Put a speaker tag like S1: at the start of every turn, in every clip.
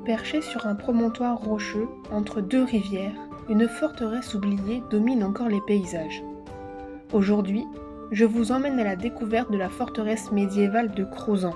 S1: Perchée sur un promontoire rocheux, entre deux rivières, une forteresse oubliée domine encore les paysages. Aujourd'hui, je vous emmène à la découverte de la forteresse médiévale de Crozant.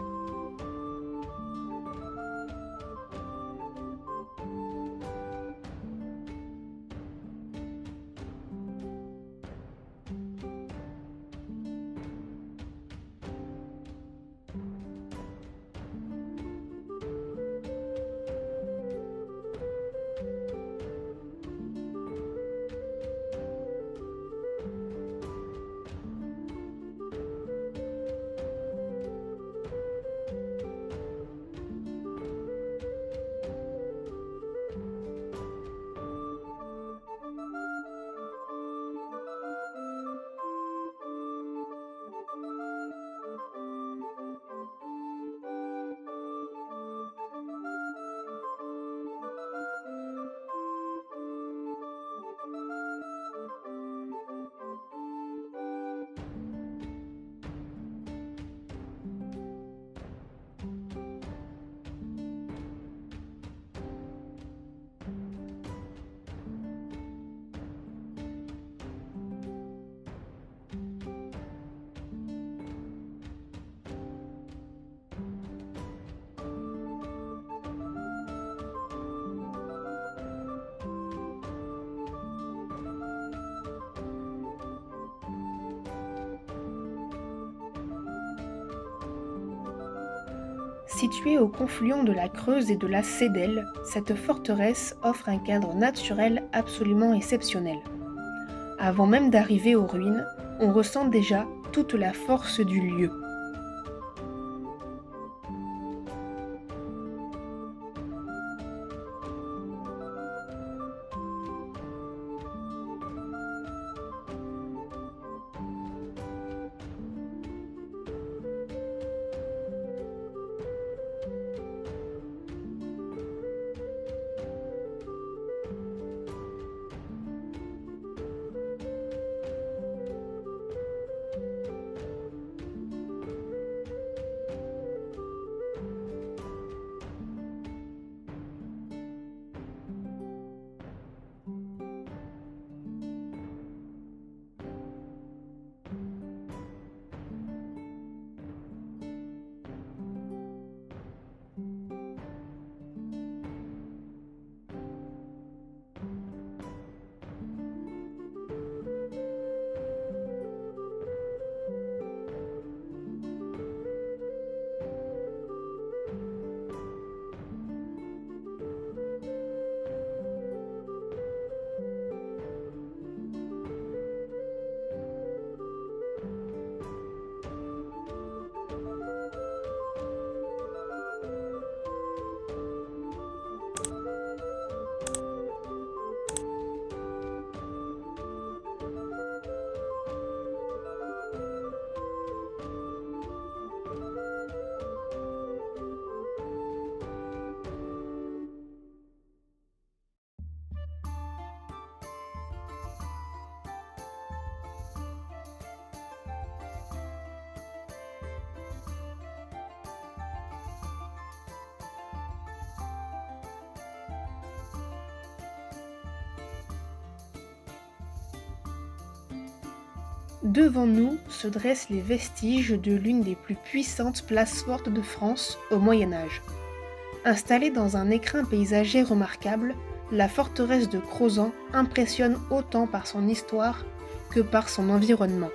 S1: Située au confluent de la Creuse et de la Cédelle, cette forteresse offre un cadre naturel absolument exceptionnel. Avant même d'arriver aux ruines, on ressent déjà toute la force du lieu. Devant nous se dressent les vestiges de l'une des plus puissantes places fortes de France au Moyen Âge. Installée dans un écrin paysager remarquable, la forteresse de Crozant impressionne autant par son histoire que par son environnement.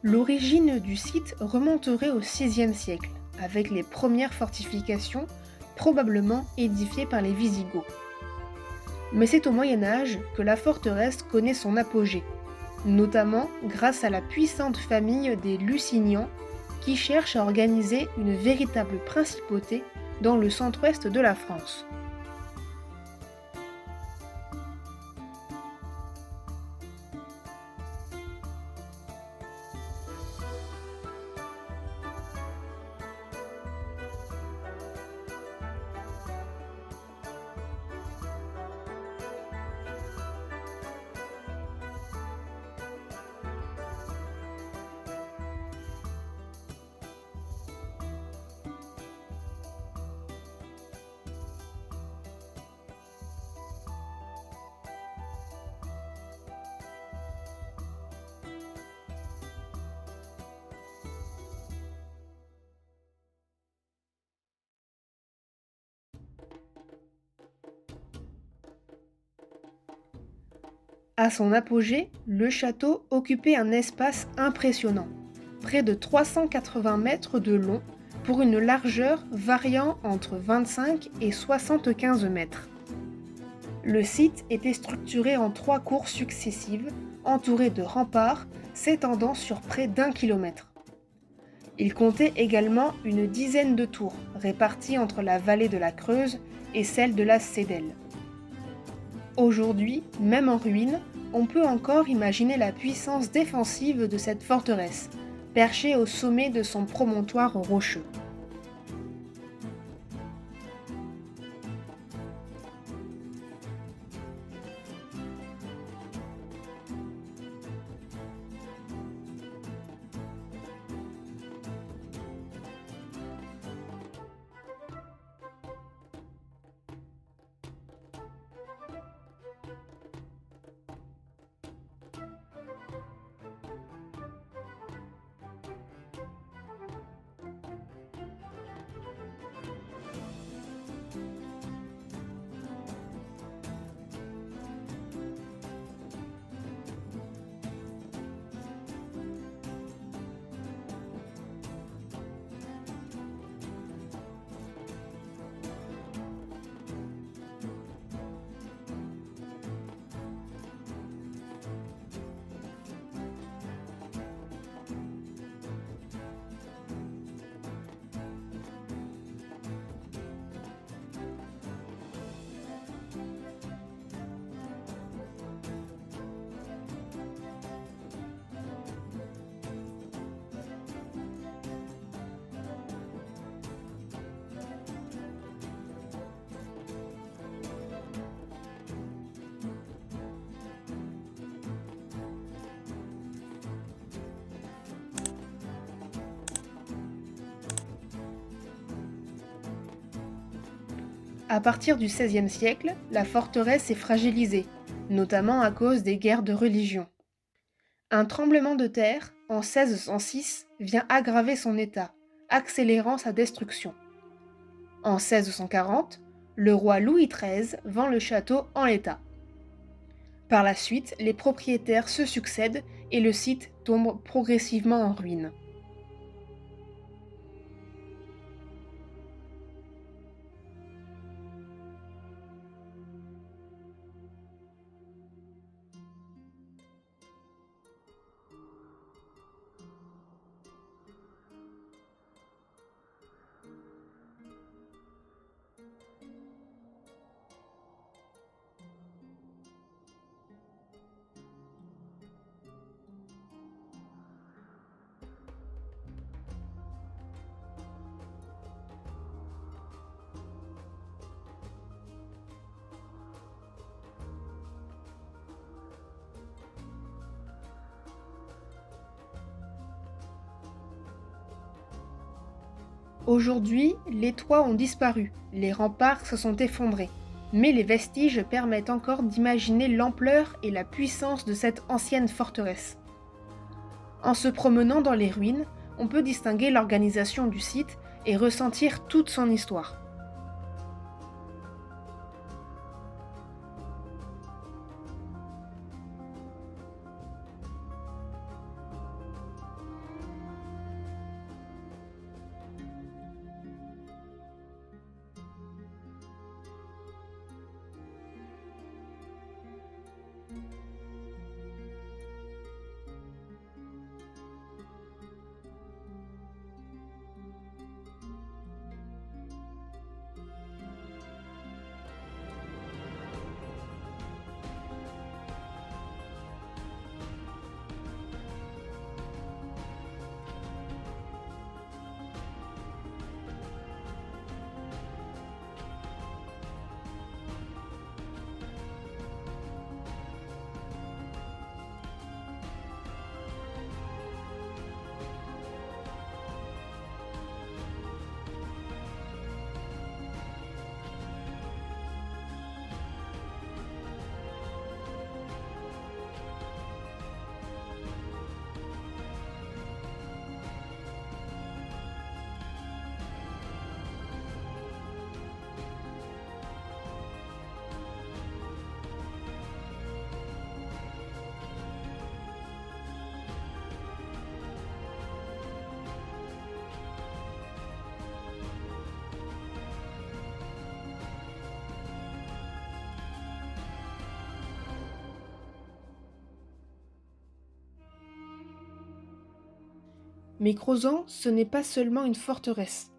S1: L'origine du site remonterait au VIe siècle, avec les premières fortifications probablement édifiées par les Visigoths. Mais c'est au Moyen Âge que la forteresse connaît son apogée, notamment grâce à la puissante famille des Lusignans qui cherchent à organiser une véritable principauté dans le centre-ouest de la France. À son apogée, le château occupait un espace impressionnant, près de 380 mètres de long pour une largeur variant entre 25 et 75 mètres. Le site était structuré en 3 cours successives, entourées de remparts s'étendant sur près d'1 kilomètre. Il comptait également une dizaine de tours, réparties entre la vallée de la Creuse et celle de la Cédelle. Aujourd'hui, même en ruine, on peut encore imaginer la puissance défensive de cette forteresse, perchée au sommet de son promontoire rocheux. À partir du XVIe siècle, la forteresse est fragilisée, notamment à cause des guerres de religion. Un tremblement de terre, en 1606, vient aggraver son état, accélérant sa destruction. En 1640, le roi Louis XIII vend le château en l'état. Par la suite, les propriétaires se succèdent et le site tombe progressivement en ruine. Aujourd'hui, les toits ont disparu, les remparts se sont effondrés, mais les vestiges permettent encore d'imaginer l'ampleur et la puissance de cette ancienne forteresse. En se promenant dans les ruines, on peut distinguer l'organisation du site et ressentir toute son histoire. Mais Crozant, ce n'est pas seulement une forteresse,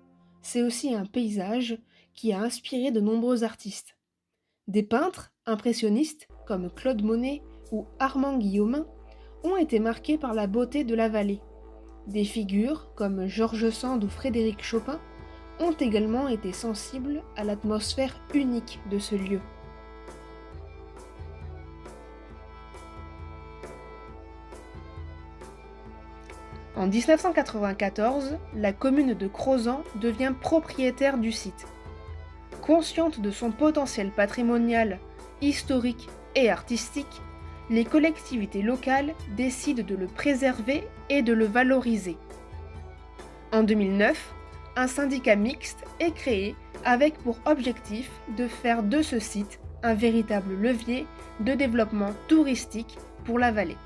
S1: c'est aussi un paysage qui a inspiré de nombreux artistes. Des peintres impressionnistes comme Claude Monet ou Armand Guillaumin ont été marqués par la beauté de la vallée. Des figures comme Georges Sand ou Frédéric Chopin ont également été sensibles à l'atmosphère unique de ce lieu. En 1994, la commune de Crozant devient propriétaire du site. Consciente de son potentiel patrimonial, historique et artistique, les collectivités locales décident de le préserver et de le valoriser. En 2009, un syndicat mixte est créé avec pour objectif de faire de ce site un véritable levier de développement touristique pour la vallée.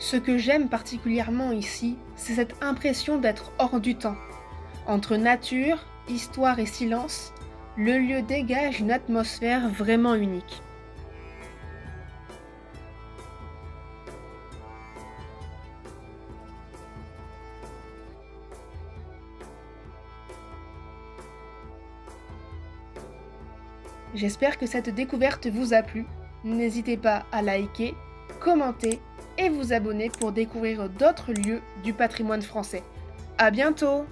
S1: Ce que j'aime particulièrement ici, c'est cette impression d'être hors du temps. Entre nature, histoire et silence, le lieu dégage une atmosphère vraiment unique. J'espère que cette découverte vous a plu. N'hésitez pas à liker, commenter et vous abonner pour découvrir d'autres lieux du patrimoine français. À bientôt!